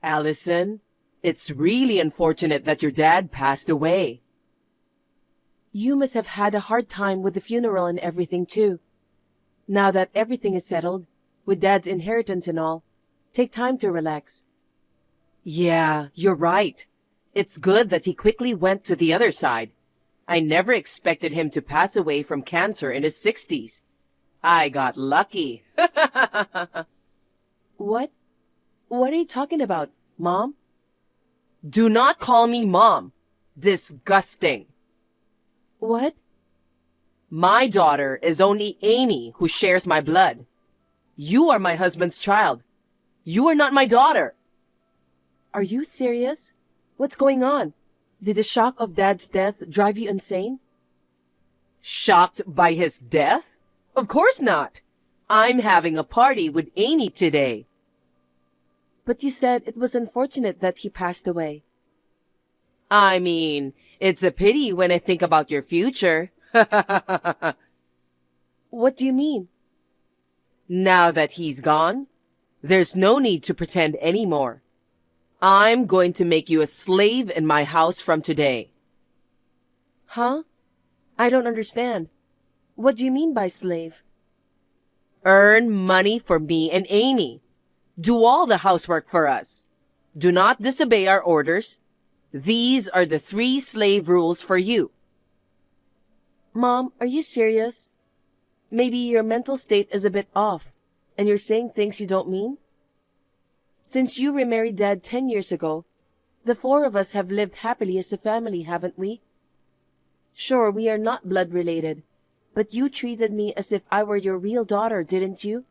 Allison, it's really unfortunate that your dad passed away. You must have had a hard time with the funeral and everything too. Now that everything is settled, with Dad's inheritance and all, take time to relax. Yeah, you're right. It's good that he quickly went to the other side. I never expected him to pass away from cancer in his 60s. I got lucky. What? What are you talking about, Mom? Do not call me Mom. Disgusting. What? My daughter is only Amy, who shares my blood. You are my husband's child. You are not my daughter. Are you serious? What's going on? Did the shock of Dad's death drive you insane? Shocked by his death? Of course not. I'm having a party with Amy today. But you said it was unfortunate that he passed away. I mean, it's a pity when I think about your future. What do you mean? Now that he's gone, there's no need to pretend anymore. I'm going to make you a slave in my house from today. Huh? I don't understand. What do you mean by slave? Earn money for me and Amy. Do all the housework for us. Do not disobey our orders. These are the 3 slave rules for you. Mom, are you serious? Maybe your mental state is a bit off, and you're saying things you don't mean? Since you remarried Dad 10 years ago, the 4 of us have lived happily as a family, haven't we? Sure, we are not blood related, but you treated me as if I were your real daughter, didn't you?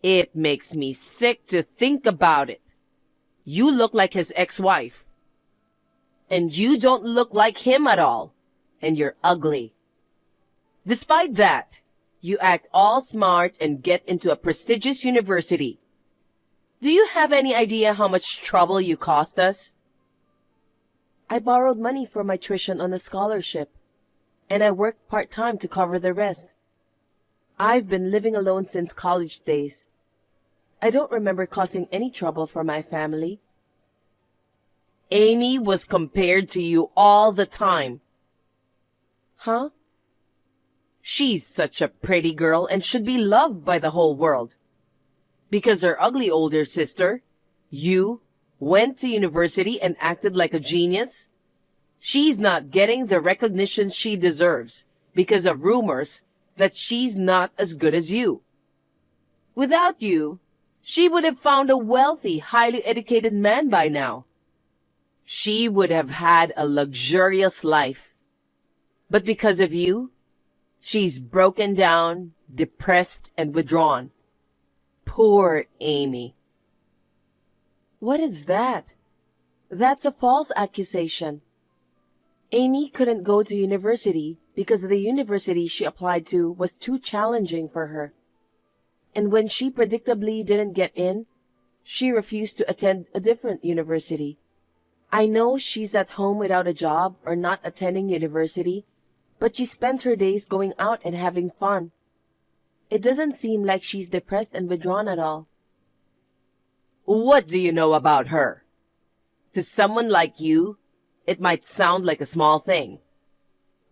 It makes me sick to think about it. You look like his ex-wife. And you don't look like him at all. And you're ugly. Despite that, you act all smart and get into a prestigious university. Do you have any idea how much trouble you cost us? I borrowed money for my tuition on a scholarship, and I worked part-time to cover the rest. I've been living alone since college days. I don't remember causing any trouble for my family. Amy was compared to you all the time. Huh? She's such a pretty girl and should be loved by the whole world. Because her ugly older sister, you, went to university and acted like a genius. She's not getting the recognition she deserves because of rumors that she's not as good as you. Without you, she would have found a wealthy, highly educated man by now. She would have had a luxurious life. But because of you, she's broken down, depressed, and withdrawn. Poor Amy. What is that? That's a false accusation. Amy couldn't go to university because the university she applied to was too challenging for her. And when she predictably didn't get in, she refused to attend a different university. I know she's at home without a job or not attending university, but she spends her days going out and having fun. It doesn't seem like she's depressed and withdrawn at all. What do you know about her? To someone like you, it might sound like a small thing.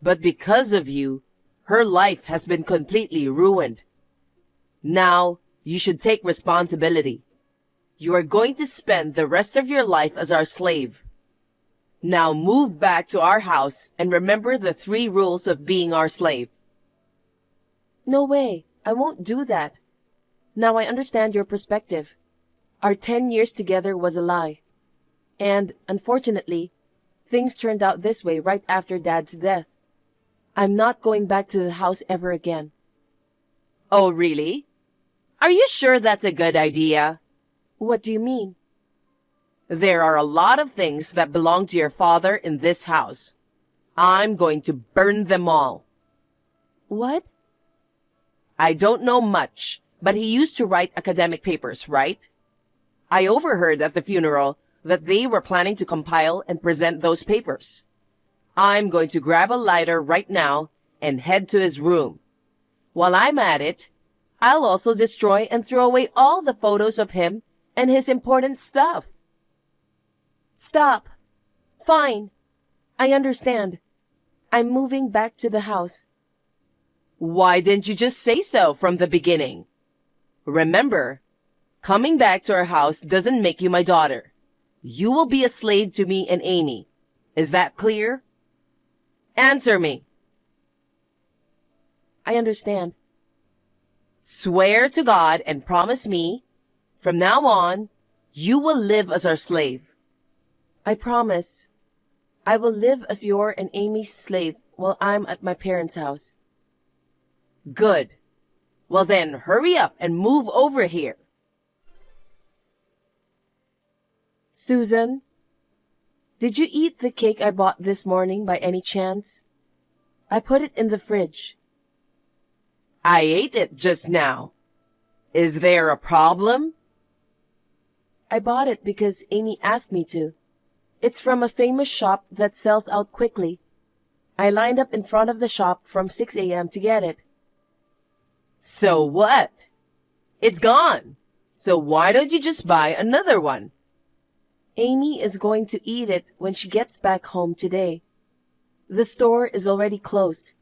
But because of you, her life has been completely ruined. Now, you should take responsibility. You are going to spend the rest of your life as our slave. Now move back to our house and remember the 3 rules of being our slave. No way, I won't do that. Now I understand your perspective. Our 10 years together was a lie. And, unfortunately, things turned out this way right after Dad's death. I'm not going back to the house ever again. Oh, really? Are you sure that's a good idea? What do you mean? There are a lot of things that belong to your father in this house. I'm going to burn them all. What? I don't know much, but he used to write academic papers, right? I overheard at the funeral that they were planning to compile and present those papers. I'm going to grab a lighter right now and head to his room. While I'm at it, I'll also destroy and throw away all the photos of him and his important stuff. Stop. Fine. I understand. I'm moving back to the house. Why didn't you just say so from the beginning? Remember, coming back to our house doesn't make you my daughter. You will be a slave to me and Amy. Is that clear? Answer me. I understand. Swear to God and promise me, from now on, you will live as our slave. I promise. I will live as your and Amy's slave while I'm at my parents' house. Good. Well then, hurry up and move over here. Susan, did you eat the cake I bought this morning by any chance? I put it in the fridge. I ate it just now. Is there a problem? I bought it because Amy asked me to. It's from a famous shop that sells out quickly. I lined up in front of the shop from 6 a.m. to get it. So what? It's gone. So why don't you just buy another one? Amy is going to eat it when she gets back home today. The store is already closed.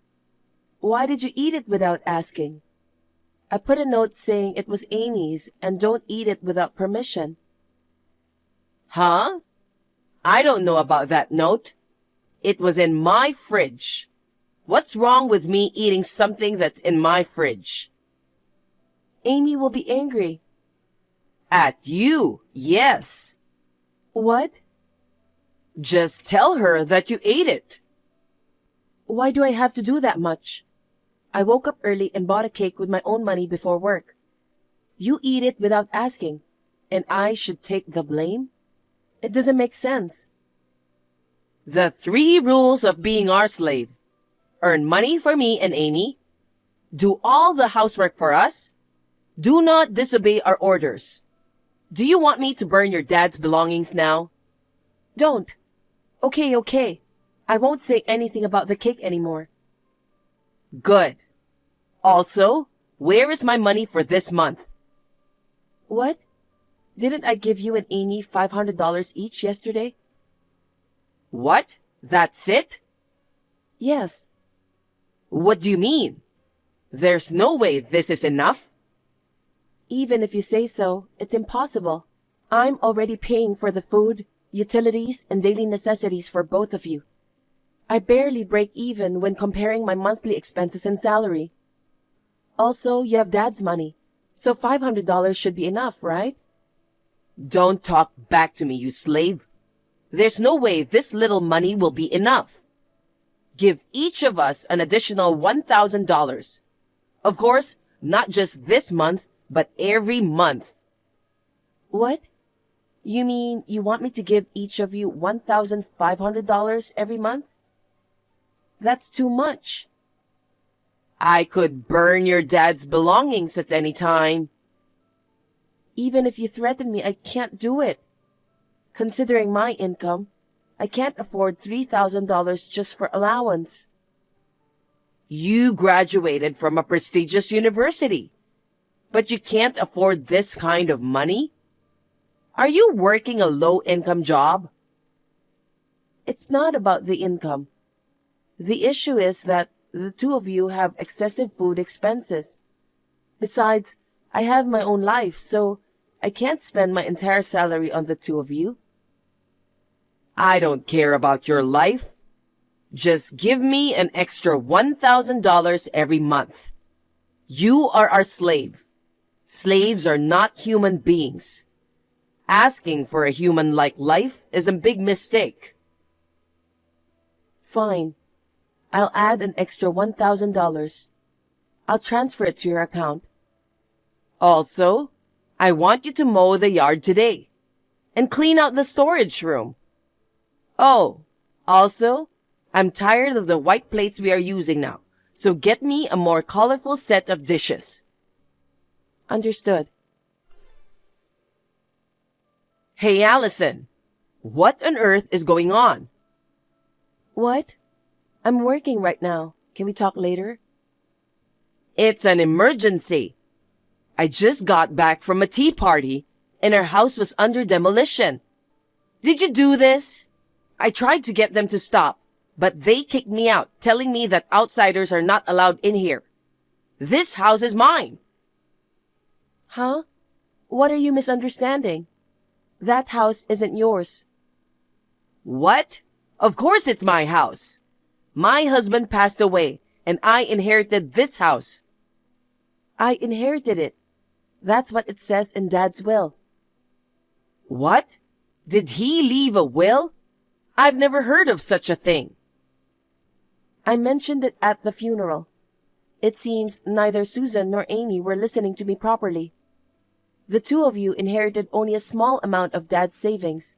Why did you eat it without asking? I put a note saying it was Amy's and don't eat it without permission. Huh? I don't know about that note. It was in my fridge. What's wrong with me eating something that's in my fridge? Amy will be angry. At you, yes. What? Just tell her that you ate it. Why do I have to do that much? I woke up early and bought a cake with my own money before work. You eat it without asking, and I should take the blame? It doesn't make sense. The 3 rules of being our slave. Earn money for me and Amy. Do all the housework for us. Do not disobey our orders. Do you want me to burn your dad's belongings now? Don't. Okay. I won't say anything about the cake anymore. Good. Also, where is my money for this month? What? Didn't I give you and Amy $500 each yesterday? What? That's it? Yes. What do you mean? There's no way this is enough. Even if you say so, it's impossible. I'm already paying for the food, utilities, and daily necessities for both of you. I barely break even when comparing my monthly expenses and salary. Also, you have Dad's money, so $500 should be enough, right? Don't talk back to me, you slave. There's no way this little money will be enough. Give each of us an additional $1,000. Of course, not just this month, but every month. What? You mean you want me to give each of you $1,500 every month? That's too much. I could burn your dad's belongings at any time. Even if you threaten me, I can't do it. Considering my income, I can't afford $3,000 just for allowance. You graduated from a prestigious university, but you can't afford this kind of money? Are you working a low-income job? It's not about the income. The issue is that the two of you have excessive food expenses. Besides, I have my own life, so I can't spend my entire salary on the two of you. I don't care about your life. Just give me an extra $1,000 every month. You are our slave. Slaves are not human beings. Asking for a human-like life is a big mistake. Fine. I'll add an extra $1,000. I'll transfer it to your account. Also, I want you to mow the yard today and clean out the storage room. Oh, also, I'm tired of the white plates we are using now, so get me a more colorful set of dishes. Understood. Hey, Allison, what on earth is going on? What? I'm working right now. Can we talk later? It's an emergency. I just got back from a tea party, and our house was under demolition. Did you do this? I tried to get them to stop, but they kicked me out, telling me that outsiders are not allowed in here. This house is mine. Huh? What are you misunderstanding? That house isn't yours. What? Of course it's my house. My husband passed away, and I inherited this house. I inherited it. That's what it says in Dad's will. What? Did he leave a will? I've never heard of such a thing. I mentioned it at the funeral. It seems neither Susan nor Amy were listening to me properly. The two of you inherited only a small amount of Dad's savings.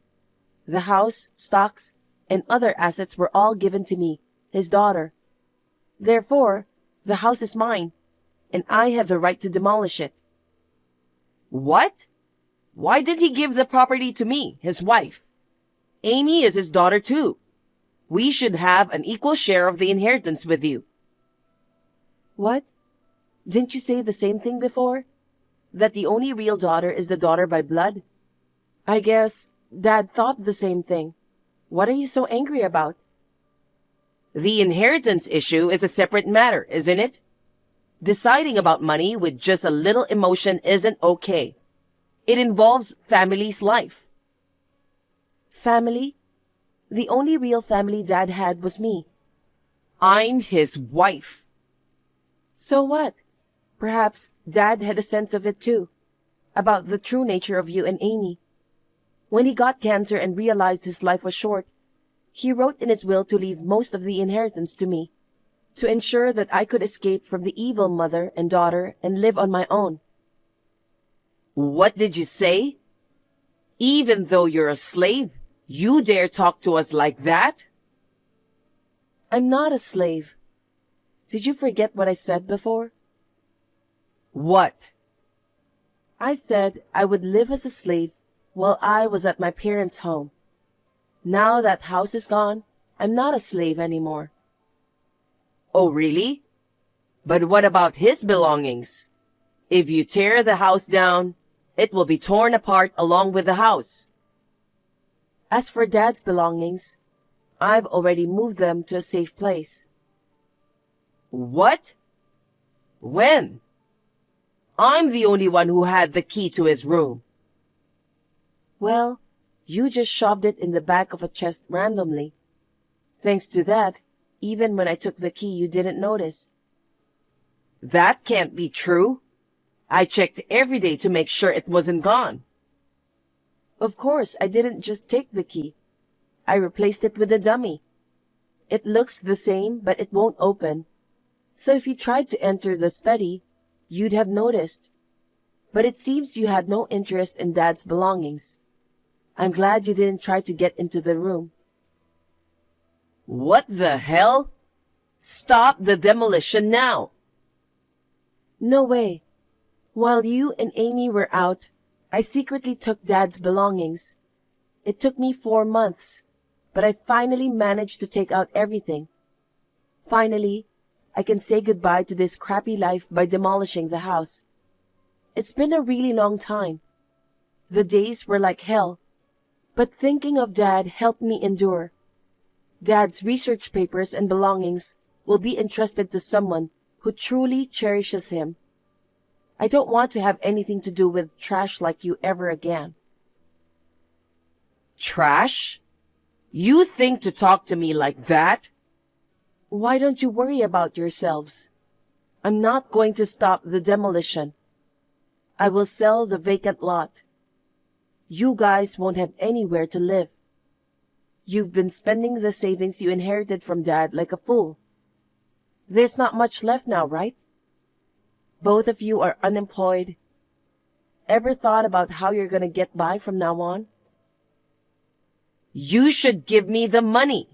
The house, stocks, and other assets were all given to me, his daughter. Therefore, the house is mine, and I have the right to demolish it. What? Why did he give the property to me, his wife? Amy is his daughter too. We should have an equal share of the inheritance with you. What? Didn't you say the same thing before? That the only real daughter is the daughter by blood? I guess Dad thought the same thing. What are you so angry about? The inheritance issue is a separate matter, isn't it? Deciding about money with just a little emotion isn't okay. It involves family's life. Family? The only real family Dad had was me. I'm his wife. So what? Perhaps Dad had a sense of it too, about the true nature of you and Amy. When he got cancer and realized his life was short, he wrote in his will to leave most of the inheritance to me, to ensure that I could escape from the evil mother and daughter and live on my own. What did you say? Even though you're a slave, you dare talk to us like that? I'm not a slave. Did you forget what I said before? What? I said I would live as a slave while I was at my parents' home. Now that house is gone, I'm not a slave anymore. Oh, really? But what about his belongings? If you tear the house down, it will be torn apart along with the house. As for Dad's belongings, I've already moved them to a safe place. What? When? I'm the only one who had the key to his room. Well, you just shoved it in the back of a chest randomly. Thanks to that, even when I took the key, you didn't notice. That can't be true. I checked every day to make sure it wasn't gone. Of course, I didn't just take the key. I replaced it with a dummy. It looks the same, but it won't open. So if you tried to enter the study, you'd have noticed. But it seems you had no interest in Dad's belongings. I'm glad you didn't try to get into the room. What the hell? Stop the demolition now. No way. While you and Amy were out, I secretly took Dad's belongings. It took me 4 months, but I finally managed to take out everything. Finally, I can say goodbye to this crappy life by demolishing the house. It's been a really long time. The days were like hell, but thinking of Dad helped me endure. Dad's research papers and belongings will be entrusted to someone who truly cherishes him. I don't want to have anything to do with trash like you ever again. Trash? You think to talk to me like that? Why don't you worry about yourselves? I'm not going to stop the demolition. I will sell the vacant lot. You guys won't have anywhere to live. You've been spending the savings you inherited from Dad like a fool. There's not much left now, right? Both of you are unemployed. Ever thought about how you're gonna get by from now on? You should give me the money.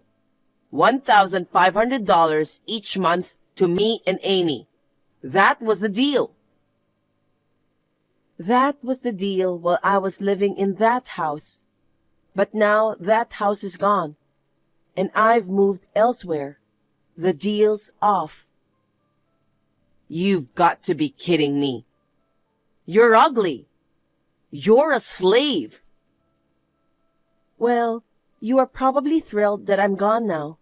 $1,500 each month to me and Amy. That was the deal. That was the deal while I was living in that house. But now that house is gone, and I've moved elsewhere. The deal's off. You've got to be kidding me. You're ugly. You're a slave. Well, you are probably thrilled that I'm gone now.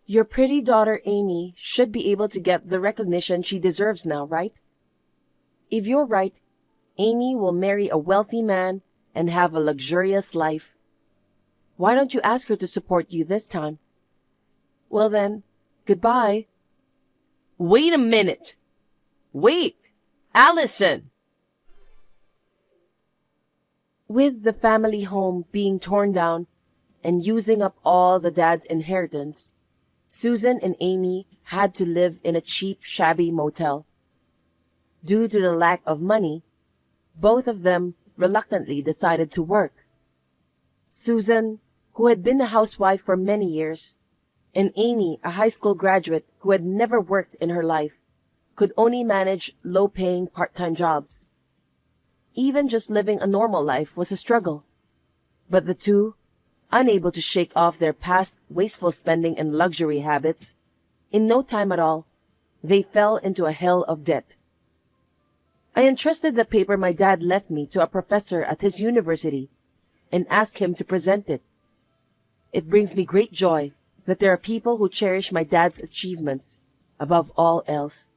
Your pretty daughter Amy should be able to get the recognition she deserves now, right? If you're right, Amy will marry a wealthy man and have a luxurious life. Why don't you ask her to support you this time? Well then, goodbye. Wait a minute. Wait, Allison. With the family home being torn down and using up all the dad's inheritance, Susan and Amy had to live in a cheap, shabby motel. Due to the lack of money, both of them reluctantly decided to work. Susan, who had been a housewife for many years, and Amy, a high school graduate who had never worked in her life, could only manage low-paying part-time jobs. Even just living a normal life was a struggle. But the two, unable to shake off their past wasteful spending and luxury habits, in no time at all, they fell into a hell of debt. I entrusted the paper my dad left me to a professor at his university and asked him to present it. It brings me great joy that there are people who cherish my dad's achievements above all else.